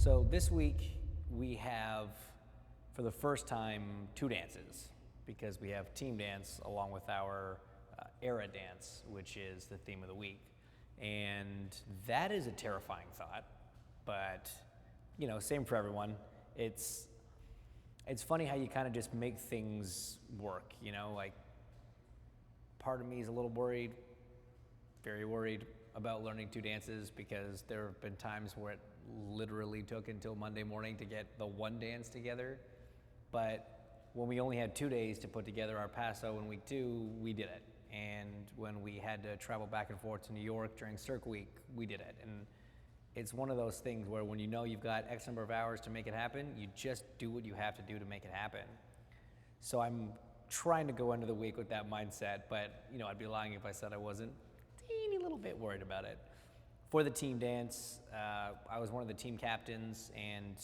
So this week we have, for the first time, two dances because we have team dance along with our era dance, which is the theme of the week. And that is a terrifying thought, but same for everyone. It's funny how you kind of just make things work, like part of me is a little worried, very worried about learning two dances because there have been times where it literally took until Monday morning to get the one dance together. But when we only had 2 days to put together our paso in week 2, we did it. And when we had to travel back and forth to New York during Cirque Week, we did it. And it's one of those things where when you know you've got X number of hours to make it happen, you just do what you have to do to make it happen. So I'm trying to go into the week with that mindset, but I'd be lying if I said I wasn't a teeny little bit worried about it. For the team dance, I was one of the team captains, and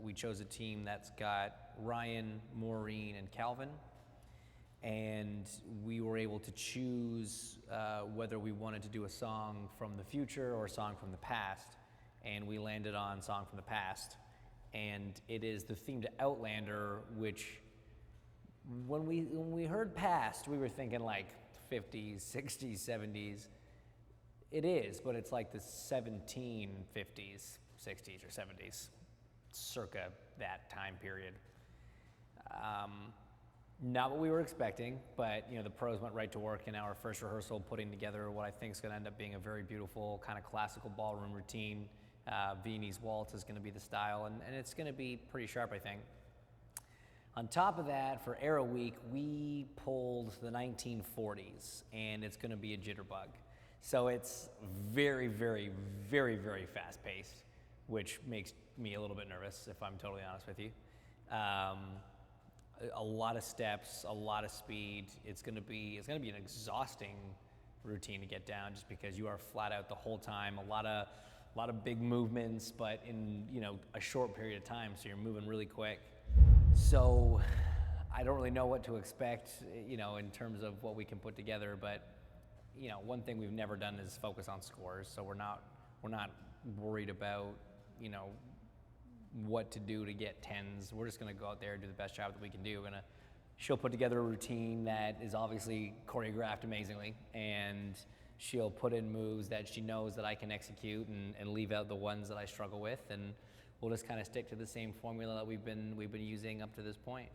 we chose a team that's got Ryan, Maureen, and Calvin. And we were able to choose whether we wanted to do a song from the future or a song from the past. And we landed on Song from the Past. And it is the theme to Outlander, which when we heard past, we were thinking like 50s, 60s, 70s. It is, but it's like the 1750s, 60s, or 70s, circa that time period. Not what we were expecting, but the pros went right to work in our first rehearsal putting together what I think is going to end up being a very beautiful kind of classical ballroom routine. Viennese waltz is going to be the style, and it's going to be pretty sharp, I think. On top of that, for Era Week, we pulled the 1940s, and it's going to be a jitterbug. So it's very, very, very, very fast-paced, which makes me a little bit nervous, if I'm totally honest with you. A lot of steps, a lot of speed. It's going to be an exhausting routine to get down, just because you are flat out the whole time. A lot of big movements, but in a short period of time. So you're moving really quick. So I don't really know what to expect, in terms of what we can put together. But one thing we've never done is focus on scores. So we're not worried about what to do to get 10s. We're just going to go out there and do the best job that we can do. She'll put together a routine that is obviously choreographed amazingly, and she'll put in moves that she knows that I can execute and leave out the ones that I struggle with, and we'll just kind of stick to the same formula that we've been using up to this point.